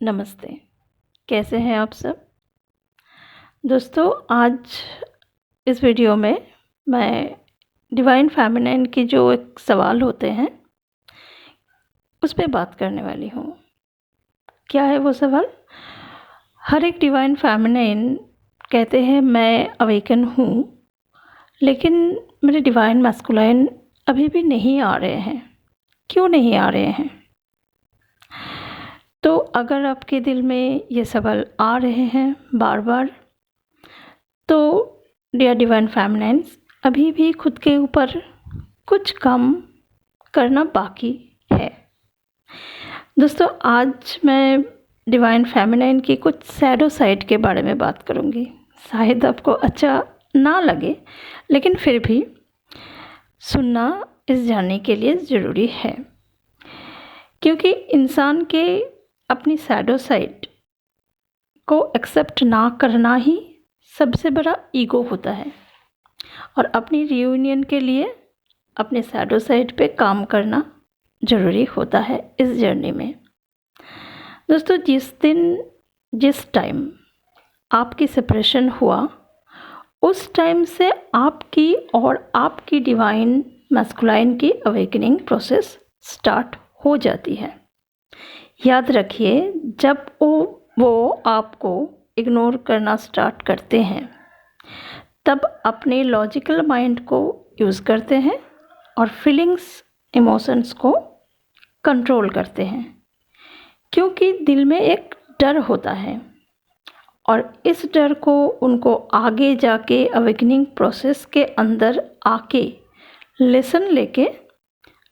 नमस्ते। कैसे हैं आप सब? दोस्तों, आज इस वीडियो में मैं डिवाइन फेमिनिन की जो एक सवाल होते हैं उस पे बात करने वाली हूँ। क्या है वो सवाल? हर एक डिवाइन फेमिनिन कहते हैं मैं अवेकन हूँ, लेकिन मेरे डिवाइन मैस्कुलाइन अभी भी नहीं आ रहे हैं। क्यों नहीं आ रहे हैं? तो अगर आपके दिल में ये सवाल आ रहे हैं बार बार, तो डियर डिवाइन फेमिनिन्स, अभी भी खुद के ऊपर कुछ काम करना बाकी है। दोस्तों, आज मैं डिवाइन फेमिनिन की कुछ शैडो साइड के बारे में बात करूँगी। शायद आपको अच्छा ना लगे, लेकिन फिर भी सुनना इस जानने के लिए ज़रूरी है, क्योंकि इंसान के अपनी शैडो साइड को एक्सेप्ट ना करना ही सबसे बड़ा ईगो होता है, और अपनी रियूनियन के लिए अपने शैडो साइड पे काम करना ज़रूरी होता है इस जर्नी में। दोस्तों, जिस टाइम आपकी सेपरेशन हुआ, उस टाइम से आपकी और आपकी डिवाइन मैस्कुलाइन की अवेकनिंग प्रोसेस स्टार्ट हो जाती है। याद रखिए, जब वो आपको इग्नोर करना स्टार्ट करते हैं, तब अपने लॉजिकल माइंड को यूज़ करते हैं और फीलिंग्स, इमोशंस को कंट्रोल करते हैं, क्योंकि दिल में एक डर होता है और इस डर को उनको आगे जाके अवेकनिंग प्रोसेस के अंदर आके लेसन लेके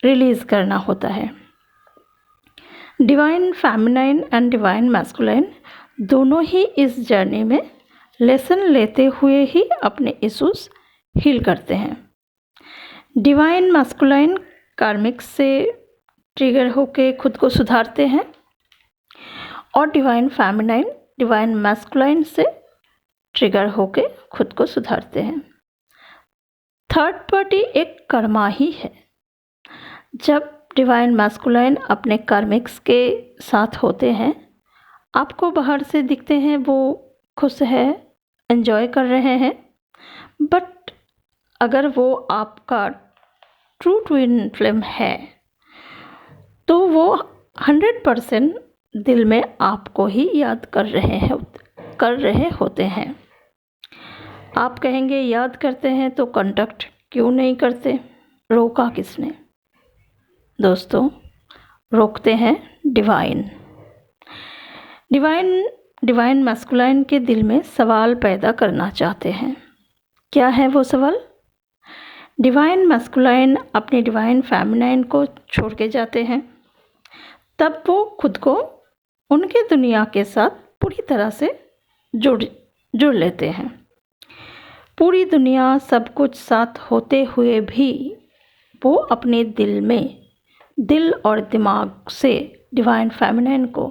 रिलीज़ करना होता है। Divine feminine and divine masculine दोनों ही इस जर्नी में लेसन लेते हुए ही अपने इश्यूज हील करते हैं। डिवाइन मैस्कुलाइन कार्मिक्स से ट्रिगर होके खुद को सुधारते हैं, और डिवाइन फेमिनाइन डिवाइन मैस्कुलाइन से ट्रिगर होके खुद को सुधारते हैं। थर्ड पार्टी एक कर्मा ही है। जब डिवाइन मैस्कुलाइन अपने कार्मिक्स के साथ होते हैं, आपको बाहर से दिखते हैं वो खुश है, एंजॉय कर रहे हैं, बट अगर वो आपका ट्रू ट्विन फ्लेम है, तो वो 100% दिल में आपको ही याद कर रहे होते हैं। आप कहेंगे याद करते हैं तो कांटेक्ट क्यों नहीं करते? रोका किसने? दोस्तों, रोकते हैं डिवाइन मैस्कुलाइन के दिल में सवाल पैदा करना चाहते हैं। क्या है वो सवाल? डिवाइन मैस्कुलाइन अपने डिवाइन फेमिनाइन को छोड़ के जाते हैं, तब वो खुद को उनके दुनिया के साथ पूरी तरह से जुड़ लेते हैं। पूरी दुनिया सब कुछ साथ होते हुए भी वो अपने दिल और दिमाग से डिवाइन फेमिनाइन को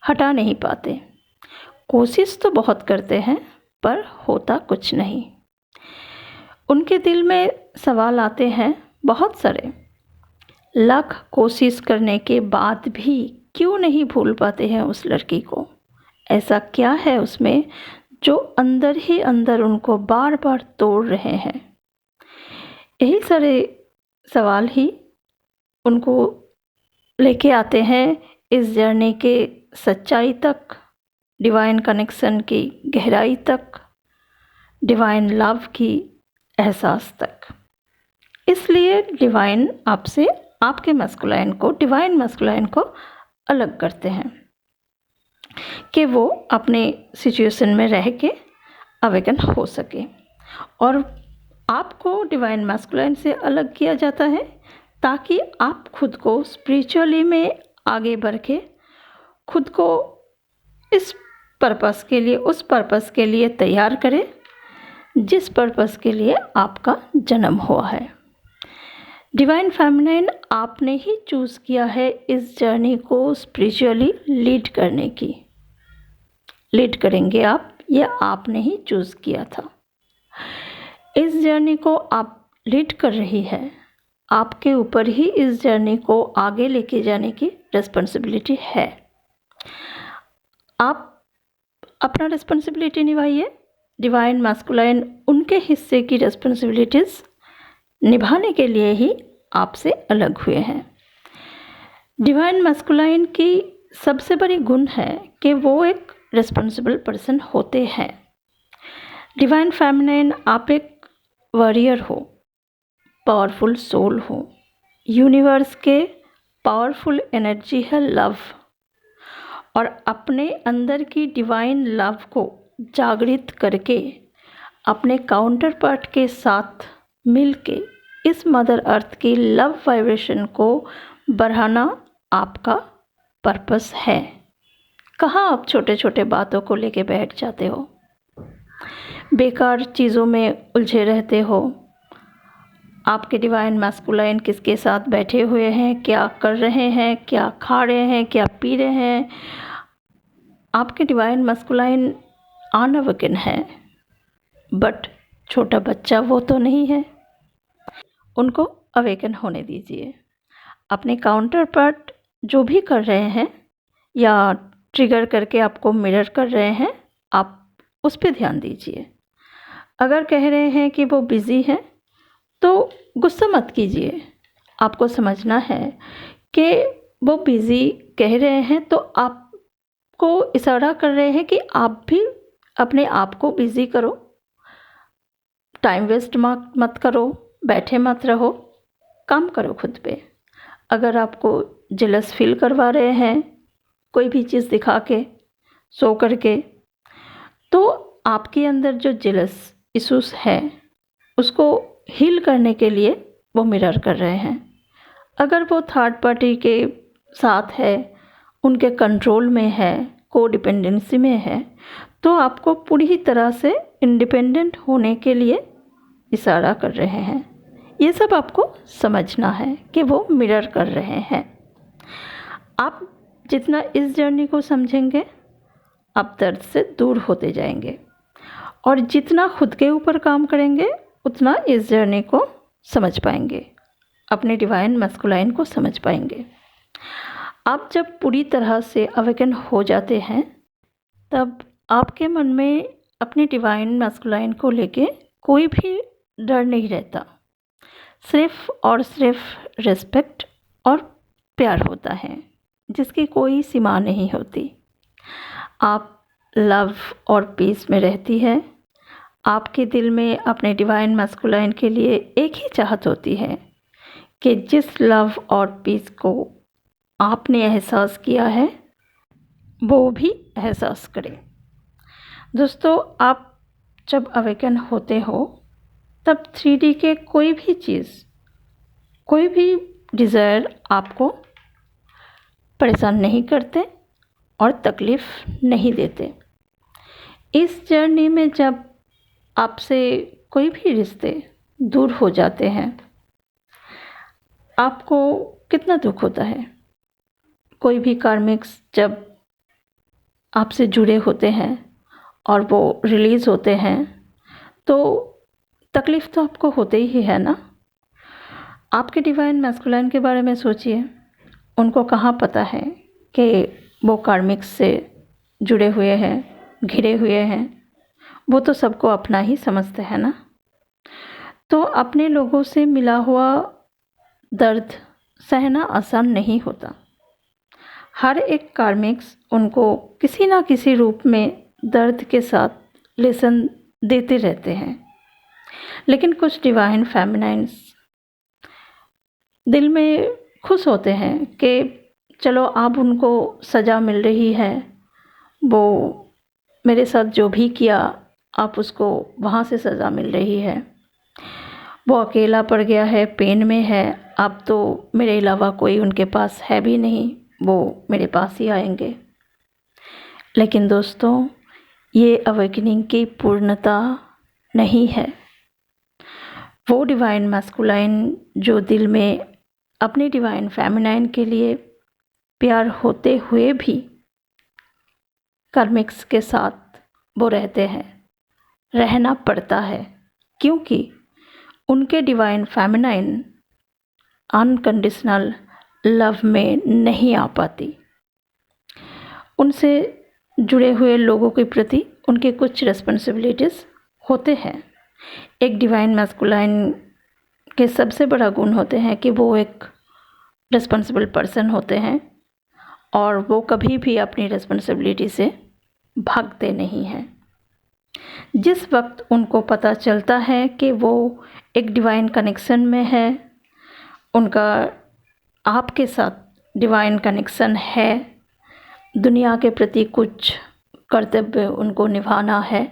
हटा नहीं पाते। कोशिश तो बहुत करते हैं, पर होता कुछ नहीं। उनके दिल में सवाल आते हैं बहुत सारे। लाख कोशिश करने के बाद भी क्यों नहीं भूल पाते हैं उस लड़की को? ऐसा क्या है उसमें जो अंदर ही अंदर उनको बार बार तोड़ रहे हैं? यही सारे सवाल ही उनको लेके आते हैं इस जर्नी के सच्चाई तक, डिवाइन कनेक्शन की गहराई तक, डिवाइन लव की एहसास तक। इसलिए डिवाइन आपसे आपके मैस्कुलाइन को, डिवाइन मैस्कुलाइन को अलग करते हैं कि वो अपने सिचुएशन में रह के अवेकन हो सके, और आपको डिवाइन मैस्कुलाइन से अलग किया जाता है ताकि आप खुद को स्पिरिचुअली में आगे बढ़ के खुद को इस पर्पस के लिए, उस पर्पस के लिए तैयार करें जिस पर्पस के लिए आपका जन्म हुआ है। डिवाइन फेमिनाइन आपने ही चूज़ किया है इस जर्नी को स्पिरिचुअली लीड करने की। लीड करेंगे आप, ये आपने ही चूज़ किया था। इस जर्नी को आप लीड कर रही है, आपके ऊपर ही इस जर्नी को आगे लेके जाने की रिस्पॉन्सिबिलिटी है। आप अपना रिस्पॉन्सिबिलिटी निभाइए। डिवाइन मैस्कुलाइन उनके हिस्से की रिस्पॉन्सिबिलिटीज़ निभाने के लिए ही आपसे अलग हुए हैं। डिवाइन मैस्कुलाइन की सबसे बड़ी गुण है कि वो एक रिस्पॉन्सिबल पर्सन होते हैं। डिवाइन फेमिनाइन, आप एक वॉरियर हो, पावरफुल सोल हो, यूनिवर्स के पावरफुल एनर्जी है लव, और अपने अंदर की डिवाइन लव को जागृत करके अपने काउंटर पार्ट के साथ मिलके इस मदर अर्थ की लव वाइब्रेशन को बढ़ाना आपका पर्पस है। कहाँ आप छोटे छोटे बातों को लेके बैठ जाते हो, बेकार चीज़ों में उलझे रहते हो। आपके डिवाइन मैस्कुलाइन किसके साथ बैठे हुए हैं, क्या कर रहे हैं, क्या खा रहे हैं, क्या पी रहे हैं। आपके डिवाइन मैस्कुलाइन अनअवेकन है, बट छोटा बच्चा वो तो नहीं है। उनको अवेकन होने दीजिए। अपने काउंटर पार्ट जो भी कर रहे हैं या ट्रिगर करके आपको मिरर कर रहे हैं, आप उस पर ध्यान दीजिए। अगर कह रहे हैं कि वो बिज़ी हैं तो गुस्सा मत कीजिए। आपको समझना है कि वो बिज़ी कह रहे हैं तो आपको इशारा कर रहे हैं कि आप भी अपने आप को बिज़ी करो, टाइम वेस्ट मत करो, बैठे मत रहो, काम करो खुद पे। अगर आपको जेलस फील करवा रहे हैं कोई भी चीज़ दिखा के, शो करके, तो आपके अंदर जो जेलस इश्यूज है उसको हील करने के लिए वो मिरर कर रहे हैं। अगर वो थर्ड पार्टी के साथ है, उनके कंट्रोल में है, को डिपेंडेंसी में है, तो आपको पूरी तरह से इंडिपेंडेंट होने के लिए इशारा कर रहे हैं। ये सब आपको समझना है कि वो मिरर कर रहे हैं। आप जितना इस जर्नी को समझेंगे, आप दर्द से दूर होते जाएंगे, और जितना खुद के ऊपर काम करेंगे उतना इस जर्नी को समझ पाएंगे, अपने डिवाइन मैस्कुलाइन को समझ पाएंगे। आप जब पूरी तरह से अवेकन हो जाते हैं तब आपके मन में अपने डिवाइन मैस्कुलाइन को लेके कोई भी डर नहीं रहता, सिर्फ और सिर्फ रिस्पेक्ट और प्यार होता है जिसकी कोई सीमा नहीं होती। आप लव और पीस में रहती है। आपके दिल में अपने डिवाइन मैस्कुलाइन के लिए एक ही चाहत होती है कि जिस लव और पीस को आपने एहसास किया है वो भी एहसास करें। दोस्तों, आप जब अवेकन होते हो तब 3D के कोई भी चीज़, कोई भी डिज़ायर आपको परेशान नहीं करते और तकलीफ़ नहीं देते। इस जर्नी में जब आपसे कोई भी रिश्ते दूर हो जाते हैं, आपको कितना दुख होता है। कोई भी कार्मिक्स जब आपसे जुड़े होते हैं और वो रिलीज़ होते हैं तो तकलीफ़ तो आपको होते ही है ना। आपके डिवाइन मैस्कुलाइन के बारे में सोचिए, उनको कहाँ पता है कि वो कार्मिक्स से जुड़े हुए हैं, घिरे हुए हैं। वो तो सबको अपना ही समझते हैं ना। तो अपने लोगों से मिला हुआ दर्द सहना आसान नहीं होता। हर एक कार्मिक्स उनको किसी ना किसी रूप में दर्द के साथ लेसन देते रहते हैं। लेकिन कुछ डिवाइन फेमिनाइन्स दिल में खुश होते हैं कि चलो अब उनको सज़ा मिल रही है, वो मेरे साथ जो भी किया आप उसको वहाँ से सज़ा मिल रही है। वो अकेला पड़ गया है, पेन में है, अब तो मेरे अलावा कोई उनके पास है भी नहीं, वो मेरे पास ही आएंगे। लेकिन दोस्तों, ये अवेकनिंग की पूर्णता नहीं है। वो डिवाइन मैस्कुलाइन जो दिल में अपनी डिवाइन फेमिनाइन के लिए प्यार होते हुए भी कार्मिक्स के साथ वो रहते हैं, रहना पड़ता है, क्योंकि उनके डिवाइन फेमिनाइन अनकंडीशनल लव में नहीं आ पाती। उनसे जुड़े हुए लोगों के प्रति उनके कुछ रिस्पॉन्सिबिलिटीज़ होते हैं। एक डिवाइन मैस्कुलाइन के सबसे बड़ा गुण होते हैं कि वो एक रिस्पॉन्सिबल पर्सन होते हैं और वो कभी भी अपनी रिस्पॉन्सिबिलिटी से भागते नहीं हैं। जिस वक्त उनको पता चलता है कि वो एक डिवाइन कनेक्शन में है, उनका आपके साथ डिवाइन कनेक्शन है, दुनिया के प्रति कुछ कर्तव्य उनको निभाना है,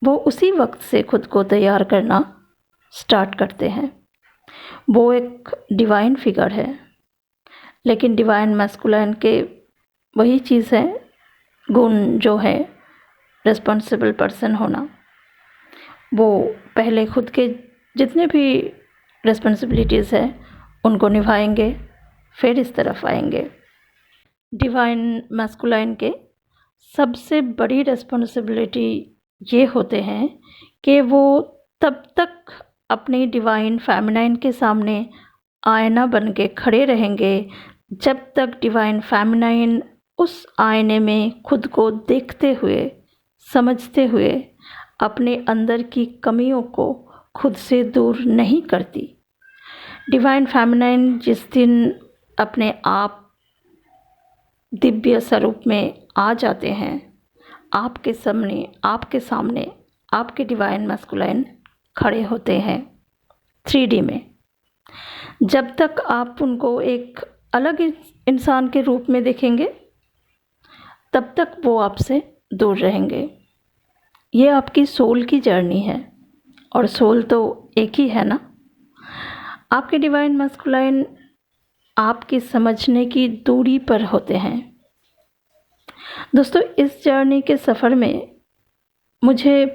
वो उसी वक्त से खुद को तैयार करना स्टार्ट करते हैं। वो एक डिवाइन फिगर है, लेकिन डिवाइन मैस्कुलाइन के वही चीज़ है, गुण जो है रिस्पॉन्सिबल पर्सन होना। वो पहले खुद के जितने भी रिस्पॉन्सिबिलिटीज़ हैं उनको निभाएंगे, फिर इस तरफ आएंगे। डिवाइन मैस्कुलाइन के सबसे बड़ी रिस्पॉन्सिबिलिटी ये होते हैं कि वो तब तक अपनी डिवाइन फेमिनाइन के सामने आईना बन के खड़े रहेंगे जब तक डिवाइन फेमिनाइन उस आईने में खुद को देखते हुए, समझते हुए अपने अंदर की कमियों को खुद से दूर नहीं करती। डिवाइन फेमिनाइन जिस दिन अपने आप दिव्य स्वरूप में आ जाते हैं, आपके सामने आपके डिवाइन मैस्कुलाइन खड़े होते हैं 3D में। जब तक आप उनको एक अलग इंसान के रूप में देखेंगे तब तक वो आपसे दूर रहेंगे। ये आपकी सोल की जर्नी है और सोल तो एक ही है ना। आपके डिवाइन मैस्कुलाइन आपकी समझने की दूरी पर होते हैं। दोस्तों, इस जर्नी के सफ़र में मुझे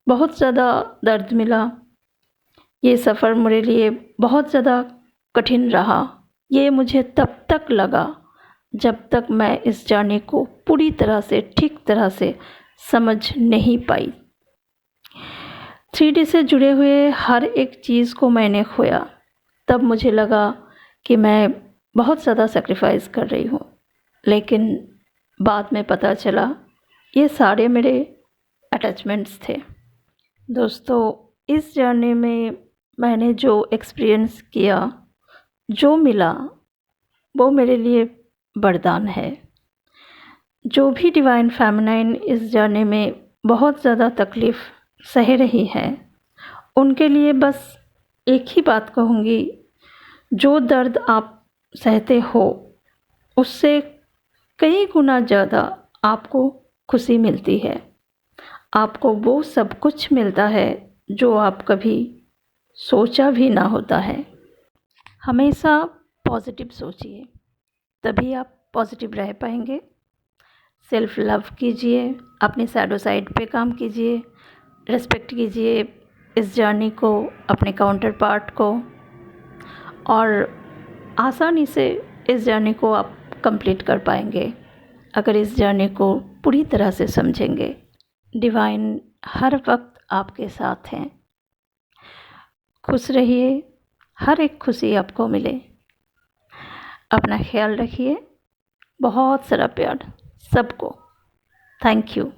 बहुत ज़्यादा दर्द मिला। ये सफ़र मेरे लिए बहुत ज़्यादा कठिन रहा। ये मुझे तब तक लगा जब तक मैं इस जर्नी को पूरी तरह से, ठीक तरह से समझ नहीं पाई। 3D से जुड़े हुए हर एक चीज़ को मैंने खोया। तब मुझे लगा कि मैं बहुत ज़्यादा सेक्रीफाइस कर रही हूँ, लेकिन बाद में पता चला ये सारे मेरे अटैचमेंट्स थे। दोस्तों, इस जर्नी में मैंने जो एक्सपीरियंस किया, जो मिला, वो मेरे लिए वरदान है। जो भी डिवाइन फेमिनाइन इस जर्नी में बहुत ज़्यादा तकलीफ़ सह रही है, उनके लिए बस एक ही बात कहूँगी, जो दर्द आप सहते हो उससे कई गुना ज़्यादा आपको खुशी मिलती है। आपको वो सब कुछ मिलता है जो आप कभी सोचा भी ना होता है। हमेशा पॉजिटिव सोचिए, तभी आप पॉजिटिव रह पाएंगे। सेल्फ लव कीजिए, अपनी शैडो साइड पे काम कीजिए, रिस्पेक्ट कीजिए इस जर्नी को, अपने काउंटर पार्ट को, और आसानी से इस जर्नी को आप कंप्लीट कर पाएंगे अगर इस जर्नी को पूरी तरह से समझेंगे। डिवाइन हर वक्त आपके साथ हैं। खुश रहिए, हर एक खुशी आपको मिले। अपना ख्याल रखिए। बहुत सारा प्यार सबको। Thank you.